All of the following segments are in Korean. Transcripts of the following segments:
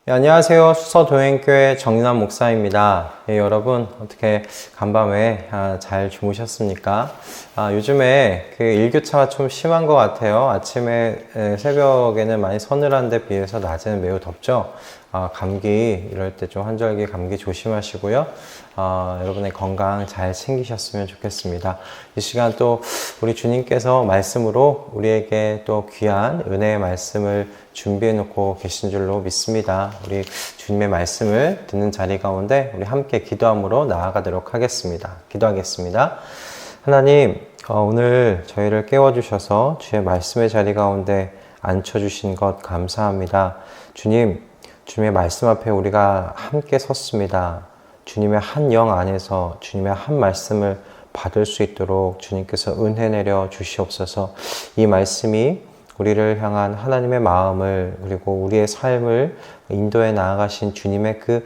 네, 안녕하세요. 수서도행교회 정인환 목사입니다. 여러분 어떻게 간밤에 잘 주무셨습니까? 요즘에 그 일교차가 좀 심한 것 같아요. 아침에 새벽에는 많이 서늘한데 비해서 낮에는 매우 덥죠. 감기 이럴 때 좀 환절기 감기 조심하시고요. 여러분의 건강 잘 챙기셨으면 좋겠습니다. 이 시간 또 우리 주님께서 말씀으로 우리에게 또 귀한 은혜의 말씀을 준비해 놓고 계신 줄로 믿습니다. 우리 주님의 말씀을 듣는 자리 가운데 우리 함께 기도함으로 나아가도록 하겠습니다. 기도하겠습니다. 하나님, 오늘 저희를 깨워주셔서 주의 말씀의 자리 가운데 앉혀주신 것 감사합니다. 주님, 주님의 말씀 앞에 우리가 함께 섰습니다. 주님의 한 영 안에서 주님의 한 말씀을 받을 수 있도록 주님께서 은혜 내려 주시옵소서. 이 말씀이 우리를 향한 하나님의 마음을 그리고 우리의 삶을 인도해 나아가신 주님의 그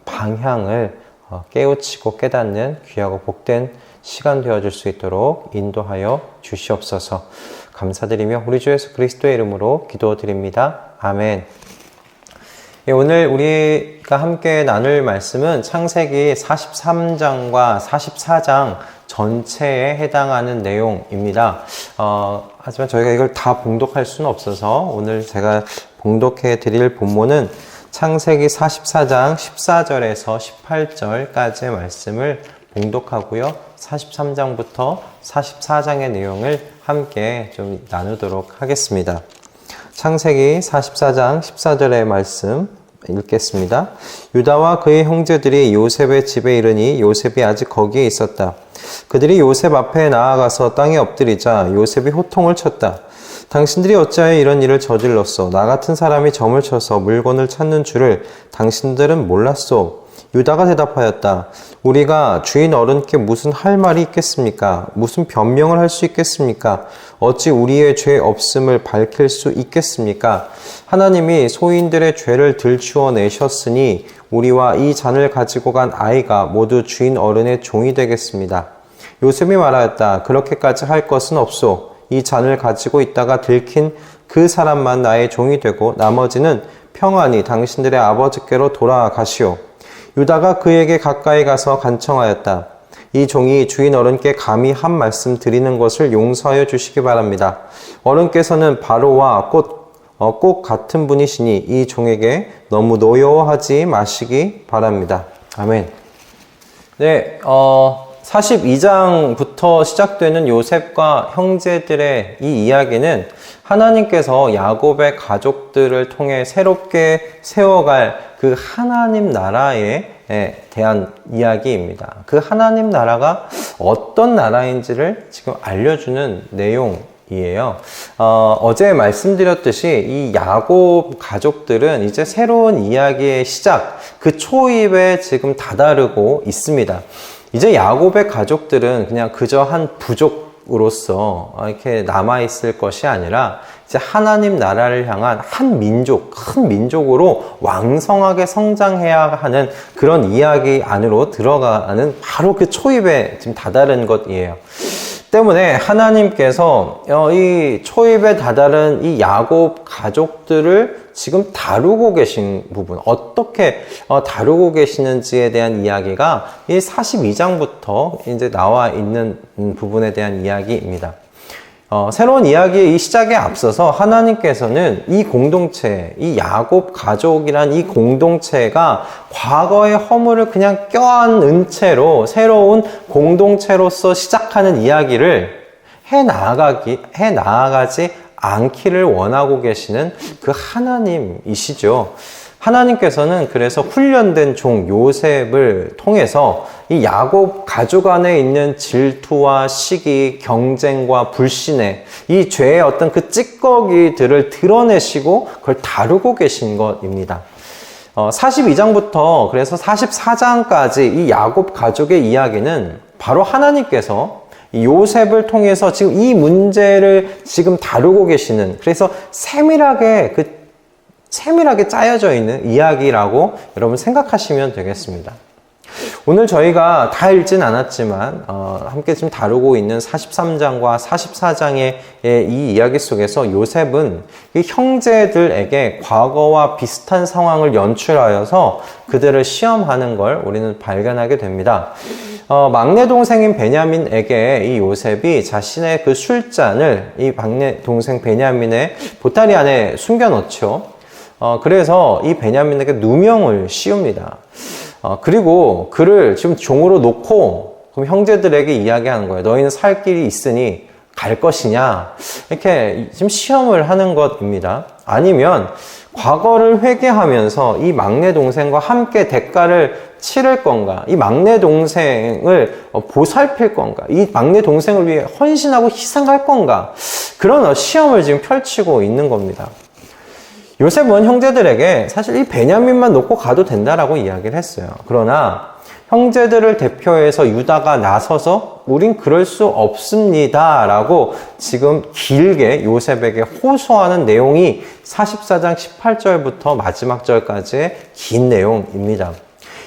방향을 깨우치고 깨닫는 귀하고 복된 시간 되어줄 수 있도록 인도하여 주시옵소서. 감사드리며 우리 주 예수 그리스도의 이름으로 기도드립니다. 아멘. 오늘 우리가 함께 나눌 말씀은 창세기 43장과 44장 전체에 해당하는 내용입니다. 하지만 저희가 이걸 다 봉독할 수는 없어서 오늘 제가 봉독해 드릴 본문은 창세기 44장 14절에서 18절까지의 말씀을 봉독하고요. 43장부터 44장의 내용을 함께 좀 나누도록 하겠습니다. 창세기 44장 14절의 말씀 읽겠습니다. 유다와 그의 형제들이 요셉의 집에 이르니 요셉이 아직 거기에 있었다. 그들이 요셉 앞에 나아가서 땅에 엎드리자 요셉이 호통을 쳤다. 당신들이 어찌하여 이런 일을 저질렀소? 나 같은 사람이 점을 쳐서 물건을 찾는 줄을 당신들은 몰랐소? 유다가 대답하였다. 우리가 주인 어른께 무슨 할 말이 있겠습니까? 무슨 변명을 할 수 있겠습니까? 어찌 우리의 죄 없음을 밝힐 수 있겠습니까? 하나님이 소인들의 죄를 들추어 내셨으니 우리와 이 잔을 가지고 간 아이가 모두 주인 어른의 종이 되겠습니다. 요셉이 말하였다. 그렇게까지 할 것은 없소. 이 잔을 가지고 있다가 들킨 그 사람만 나의 종이 되고 나머지는 평안히 당신들의 아버지께로 돌아가시오. 유다가 그에게 가까이 가서 간청하였다. 이 종이 주인 어른께 감히 한 말씀 드리는 것을 용서하여 주시기 바랍니다. 어른께서는 바로와 꼭 같은 분이시니 이 종에게 너무 노여워하지 마시기 바랍니다. 아멘. 네, 42장부터 시작되는 요셉과 형제들의 이 이야기는 하나님께서 야곱의 가족들을 통해 새롭게 세워갈 그 하나님 나라에 대한 이야기입니다. 그 하나님 나라가 어떤 나라인지를 지금 알려주는 내용이에요. 어제 말씀드렸듯이 이 야곱 가족들은 이제 새로운 이야기의 시작, 그 초입에 지금 다다르고 있습니다. 이제 야곱의 가족들은 그냥 그저 한 부족으로서 이렇게 남아있을 것이 아니라 이제 하나님 나라를 향한 한 민족, 큰 민족으로 왕성하게 성장해야 하는 그런 이야기 안으로 들어가는 바로 그 초입에 지금 다다른 것이에요. 때문에 하나님께서 이 초입에 다다른 이 야곱 가족들을 지금 다루고 계신 부분, 어떻게 다루고 계시는지에 대한 이야기가 이 42장부터 이제 나와 있는 부분에 대한 이야기입니다. 새로운 이야기의 이 시작에 앞서서 하나님께서는 이 공동체, 이 야곱 가족이란 이 공동체가 과거의 허물을 그냥 껴안은 채로 새로운 공동체로서 시작하는 이야기를 해 나아가지 않기를 원하고 계시는 그 하나님이시죠. 하나님께서는 그래서 훈련된 종 요셉을 통해서 이 야곱 가족 안에 있는 질투와 시기, 경쟁과 불신의 이 죄의 어떤 그 찌꺼기들을 드러내시고 그걸 다루고 계신 것입니다. 42장부터 그래서 44장까지 이 야곱 가족의 이야기는 바로 하나님께서 요셉을 통해서 지금 이 문제를 지금 다루고 계시는, 그래서 세밀하게 짜여져 있는 이야기라고 여러분 생각하시면 되겠습니다. 오늘 저희가 다 읽진 않았지만 함께 지금 다루고 있는 43장과 44장의 이 이야기 속에서 요셉은 이 형제들에게 과거와 비슷한 상황을 연출하여서 그들을 시험하는 걸 우리는 발견하게 됩니다. 막내 동생인 베냐민에게 이 요셉이 자신의 그 술잔을 이 막내 동생 베냐민의 보따리 안에 숨겨놓죠. 그래서 이 베냐민에게 누명을 씌웁니다. 그리고 그를 지금 종으로 놓고 그럼 형제들에게 이야기하는 거예요. 너희는 살 길이 있으니 갈 것이냐? 이렇게 지금 시험을 하는 것입니다. 아니면 과거를 회개하면서 이 막내 동생과 함께 대가를 치를 건가? 이 막내 동생을 보살필 건가? 이 막내 동생을 위해 헌신하고 희생할 건가? 그런 시험을 지금 펼치고 있는 겁니다. 요셉은 형제들에게 사실 이 베냐민만 놓고 가도 된다라고 이야기를 했어요. 그러나 형제들을 대표해서 유다가 나서서 우린 그럴 수 없습니다 라고 지금 길게 요셉에게 호소하는 내용이 44장 18절부터 마지막 절까지의 긴 내용입니다.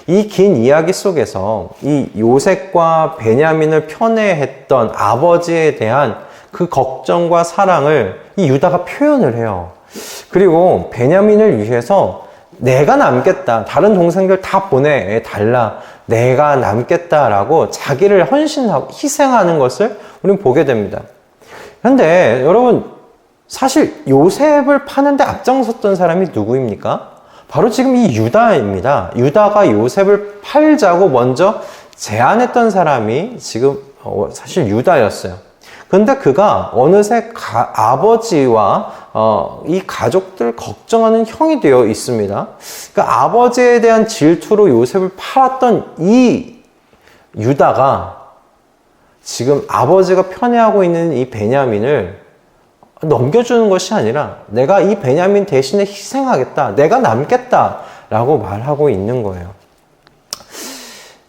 이 긴 이야기 속에서 이 요셉과 베냐민을 편애했던 아버지에 대한 그 걱정과 사랑을 이 유다가 표현을 해요. 그리고 베냐민을 위해서 내가 남겠다. 다른 동생들 다 보내달라. 내가 남겠다라고 자기를 헌신하고 희생하는 것을 우리는 보게 됩니다. 그런데 여러분, 사실 요셉을 파는데 앞장섰던 사람이 누구입니까? 바로 지금 이 유다입니다. 유다가 요셉을 팔자고 먼저 제안했던 사람이 지금 사실 유다였어요. 근데 그가 어느새 아버지와 이 가족들 걱정하는 형이 되어 있습니다. 그러니까 아버지에 대한 질투로 요셉을 팔았던 이 유다가 지금 아버지가 편애하고 있는 이 베냐민을 넘겨주는 것이 아니라 내가 이 베냐민 대신에 희생하겠다. 내가 남겠다. 라고 말하고 있는 거예요.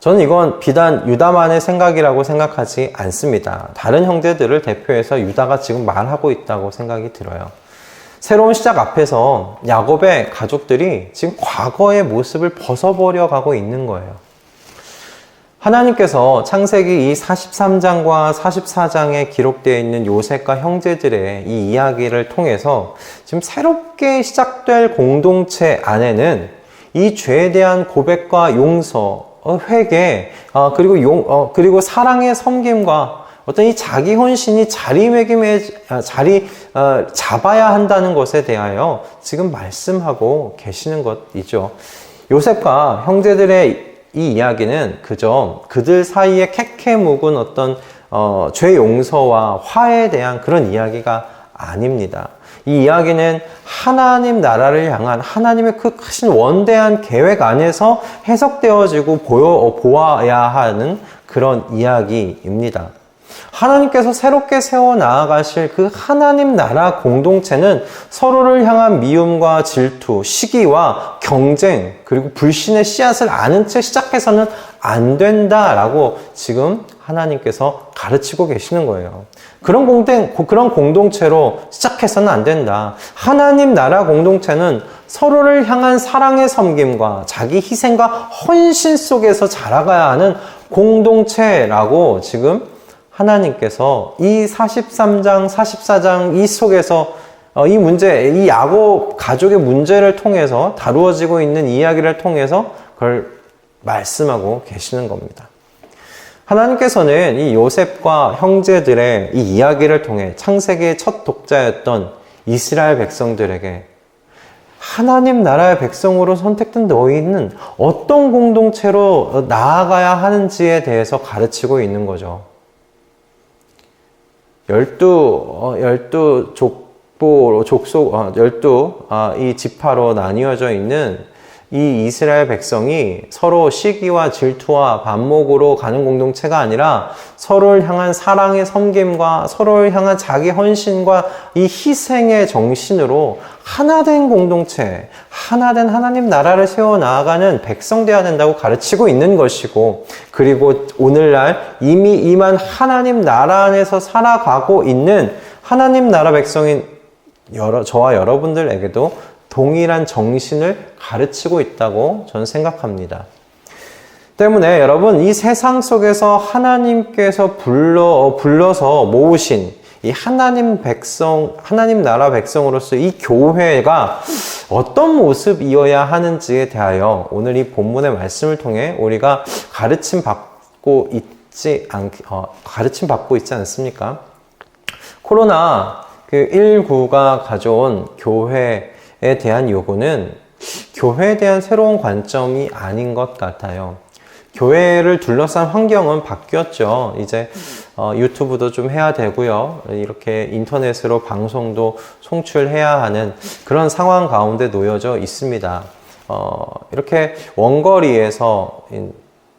저는 이건 비단 유다만의 생각이라고 생각하지 않습니다. 다른 형제들을 대표해서 유다가 지금 말하고 있다고 생각이 들어요. 새로운 시작 앞에서 야곱의 가족들이 지금 과거의 모습을 벗어버려 가고 있는 거예요. 하나님께서 창세기 이 43장과 44장에 기록되어 있는 요셉과 형제들의 이 이야기를 통해서 지금 새롭게 시작될 공동체 안에는 이 죄에 대한 고백과 용서, 회개, 그리고 사랑의 섬김과 어떤 이 자기 헌신이 자리 잡아야 한다는 것에 대하여 지금 말씀하고 계시는 것이죠. 요셉과 형제들의 이 이야기는 그저 그들 사이에 캐캐 묵은 어떤 죄 용서와 화해에 대한 그런 이야기가 아닙니다. 이 이야기는 하나님 나라를 향한 하나님의 그 크신 원대한 계획 안에서 해석되어지고 보아야 하는 그런 이야기입니다. 하나님께서 새롭게 세워 나아가실 그 하나님 나라 공동체는 서로를 향한 미움과 질투, 시기와 경쟁, 그리고 불신의 씨앗을 아는 채 시작해서는 안 된다라고 지금 하나님께서 가르치고 계시는 거예요. 그런 공동체로 시작해서는 안 된다. 하나님 나라 공동체는 서로를 향한 사랑의 섬김과 자기 희생과 헌신 속에서 자라가야 하는 공동체라고 지금 하나님께서 이 43장, 44장 이 속에서 이 문제, 이 야곱 가족의 문제를 통해서 다루어지고 있는 이야기를 통해서 그걸 말씀하고 계시는 겁니다. 하나님께서는 이 요셉과 형제들의 이 이야기를 통해 창세기의 첫 독자였던 이스라엘 백성들에게 하나님 나라의 백성으로 선택된 너희는 어떤 공동체로 나아가야 하는지에 대해서 가르치고 있는 거죠. 12 이 지파로 나뉘어져 있는 이 이스라엘 백성이 서로 시기와 질투와 반목으로 가는 공동체가 아니라 서로를 향한 사랑의 섬김과 서로를 향한 자기 헌신과 이 희생의 정신으로 하나된 공동체, 하나된 하나님 나라를 세워 나아가는 백성 되어야 된다고 가르치고 있는 것이고, 그리고 오늘날 이미 임한 하나님 나라 안에서 살아가고 있는 하나님 나라 백성인 저와 여러분들에게도 동일한 정신을 가르치고 있다고 저는 생각합니다. 때문에 여러분, 이 세상 속에서 하나님께서 불러서 모으신 이 하나님 나라 백성으로서 이 교회가 어떤 모습이어야 하는지에 대하여 오늘 이 본문의 말씀을 통해 우리가 가르침 받고 있지 않습니까? 코로나 19가 가져온 교회에 대한 요구는 교회에 대한 새로운 관점이 아닌 것 같아요. 교회를 둘러싼 환경은 바뀌었죠. 이제 유튜브도 좀 해야 되고요. 이렇게 인터넷으로 방송도 송출해야 하는 그런 상황 가운데 놓여져 있습니다. 이렇게 원거리에서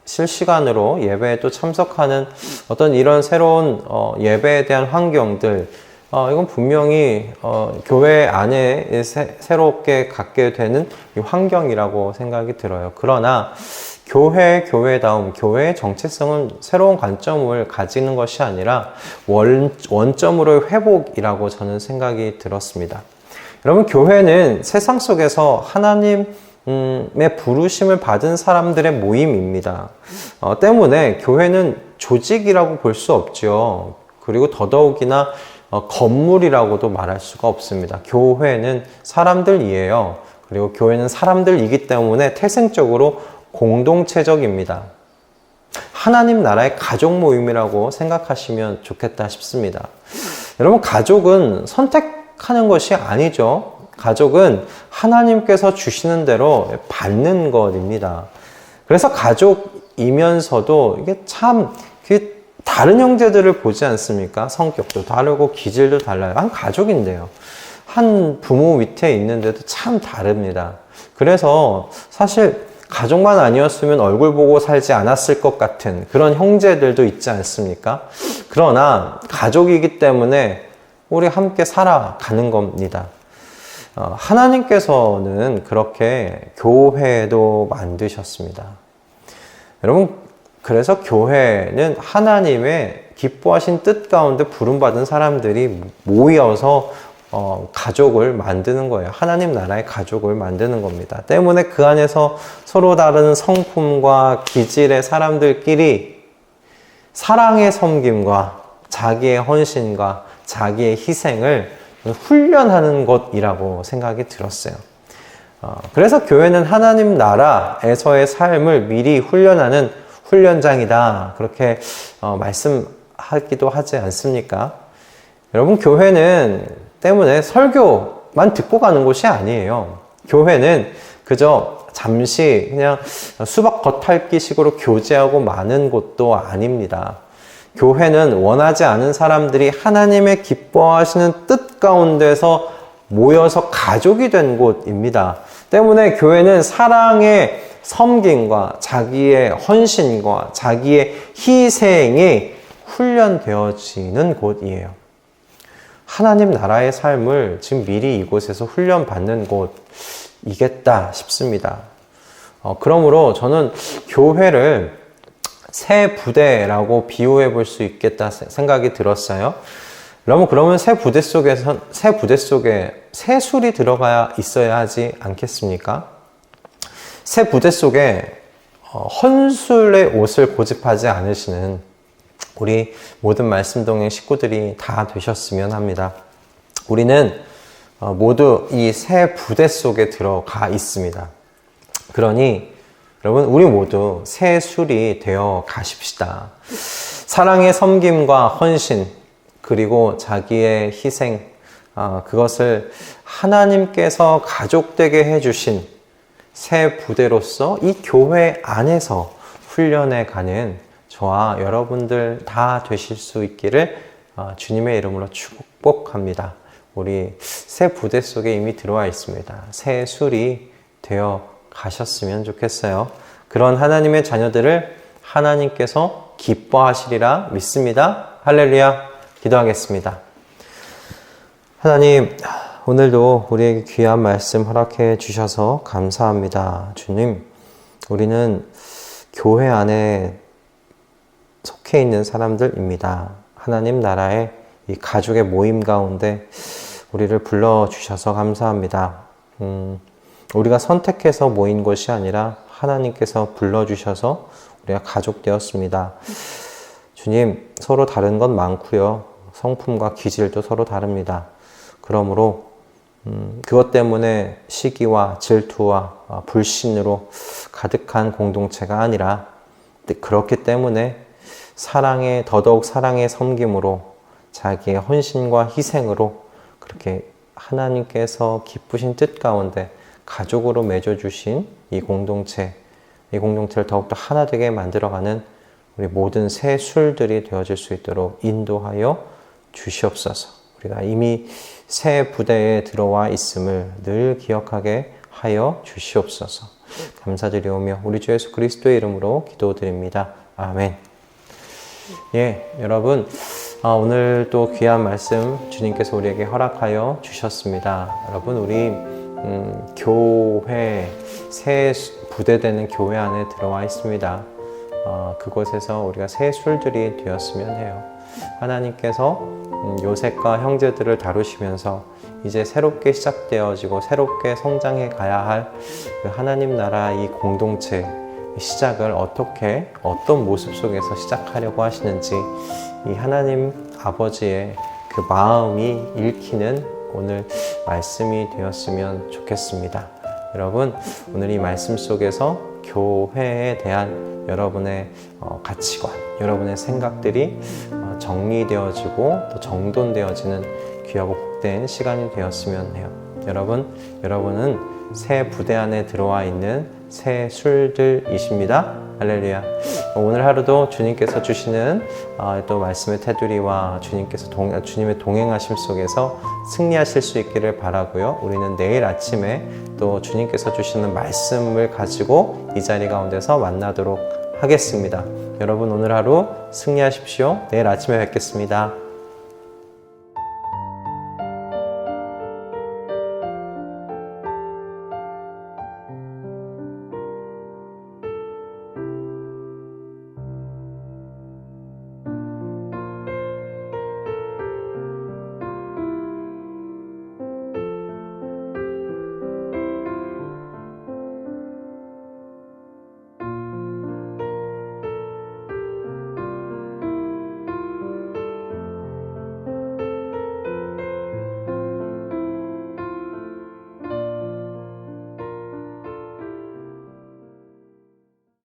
실시간으로 예배에 또 참석하는 어떤 이런 새로운 예배에 대한 환경들, 이건 분명히 교회 안에 새롭게 갖게 되는 이 환경이라고 생각이 들어요. 그러나 교회다움, 교회의 정체성은 새로운 관점을 가지는 것이 아니라 원점으로의 회복이라고 저는 생각이 들었습니다. 여러분, 교회는 세상 속에서 하나님의 부르심을 받은 사람들의 모임입니다. 때문에 교회는 조직이라고 볼 수 없죠. 그리고 더더욱이나 건물이라고도 말할 수가 없습니다. 교회는 사람들이에요. 그리고 교회는 사람들이기 때문에 태생적으로 공동체적입니다. 하나님 나라의 가족 모임이라고 생각하시면 좋겠다 싶습니다. 여러분, 가족은 선택하는 것이 아니죠. 가족은 하나님께서 주시는 대로 받는 것입니다. 그래서 가족이면서도 이게 참 다른 형제들을 보지 않습니까? 성격도 다르고 기질도 달라요. 한 가족인데요. 한 부모 밑에 있는데도 참 다릅니다. 그래서 사실 가족만 아니었으면 얼굴 보고 살지 않았을 것 같은 그런 형제들도 있지 않습니까? 그러나 가족이기 때문에 우리 함께 살아가는 겁니다. 하나님께서는 그렇게 교회도 만드셨습니다. 여러분, 그래서 교회는 하나님의 기뻐하신 뜻 가운데 부름받은 사람들이 모여서 가족을 만드는 거예요. 하나님 나라의 가족을 만드는 겁니다. 때문에 그 안에서 서로 다른 성품과 기질의 사람들끼리 사랑의 섬김과 자기의 헌신과 자기의 희생을 훈련하는 것이라고 생각이 들었어요. 그래서 교회는 하나님 나라에서의 삶을 미리 훈련하는 훈련장이다. 그렇게 말씀하기도 하지 않습니까? 여러분, 교회는 때문에 설교만 듣고 가는 곳이 아니에요. 교회는 그저 잠시 그냥 수박 겉핥기 식으로 교제하고 마는 곳도 아닙니다. 교회는 원하지 않은 사람들이 하나님의 기뻐하시는 뜻 가운데서 모여서 가족이 된 곳입니다. 때문에 교회는 사랑의 섬김과 자기의 헌신과 자기의 희생이 훈련되어지는 곳이에요. 하나님 나라의 삶을 지금 미리 이곳에서 훈련받는 곳이겠다 싶습니다. 그러므로 저는 교회를 새 부대라고 비유해 볼 수 있겠다 생각이 들었어요. 그러면 새 부대 속에 새술이 들어가야 있어야 하지 않겠습니까? 새 부대 속에 헌술의 옷을 고집하지 않으시는 우리 모든 말씀동행 식구들이 다 되셨으면 합니다. 우리는 모두 이 새 부대 속에 들어가 있습니다. 그러니 여러분, 우리 모두 새 술이 되어 가십시다. 사랑의 섬김과 헌신, 그리고 자기의 희생, 그것을 하나님께서 가족되게 해주신 새 부대로서 이 교회 안에서 훈련해 가는 저와 여러분들 다 되실 수 있기를 주님의 이름으로 축복합니다. 우리 새 부대 속에 이미 들어와 있습니다. 새 술이 되어 가셨으면 좋겠어요. 그런 하나님의 자녀들을 하나님께서 기뻐하시리라 믿습니다. 할렐루야. 기도하겠습니다. 하나님, 오늘도 우리에게 귀한 말씀 허락해 주셔서 감사합니다. 주님, 우리는 교회 안에 속해 있는 사람들입니다. 하나님 나라의 이 가족의 모임 가운데 우리를 불러주셔서 감사합니다. 우리가 선택해서 모인 것이 아니라 하나님께서 불러주셔서 우리가 가족 되었습니다. 주님, 서로 다른 건 많고요. 성품과 기질도 서로 다릅니다. 그러므로 그것 때문에 시기와 질투와 불신으로 가득한 공동체가 아니라 그렇기 때문에 더더욱 사랑의 섬김으로 자기의 헌신과 희생으로 그렇게 하나님께서 기쁘신 뜻 가운데 가족으로 맺어주신 이 공동체를 더욱더 하나 되게 만들어가는 우리 모든 새 술들이 되어질 수 있도록 인도하여 주시옵소서. 우리가 이미 새 부대에 들어와 있음을 늘 기억하게 하여 주시옵소서. 감사드리오며 우리 주 예수 그리스도의 이름으로 기도드립니다. 아멘. 예, 여러분, 오늘 또 귀한 말씀 주님께서 우리에게 허락하여 주셨습니다. 여러분, 우리 교회, 새 부대되는 교회 안에 들어와 있습니다. 그곳에서 우리가 새 술들이 되었으면 해요. 하나님께서 요셉과 형제들을 다루시면서 이제 새롭게 시작되어지고 새롭게 성장해 가야 할 그 하나님 나라 이 공동체 시작을 어떤 모습 속에서 시작하려고 하시는지 이 하나님 아버지의 그 마음이 읽히는 오늘 말씀이 되었으면 좋겠습니다. 여러분, 오늘 이 말씀 속에서 교회에 대한 여러분의 가치관, 여러분의 생각들이 정리되어지고 또 정돈되어지는 귀하고 복된 시간이 되었으면 해요. 여러분은 새 부대 안에 들어와 있는 새 술들이십니다. 할렐루야. 오늘 하루도 주님께서 주시는 또 말씀의 테두리와 주님의 동행하심 속에서 승리하실 수 있기를 바라고요. 우리는 내일 아침에 또 주님께서 주시는 말씀을 가지고 이 자리 가운데서 만나도록 하겠습니다. 여러분, 오늘 하루 승리하십시오. 내일 아침에 뵙겠습니다.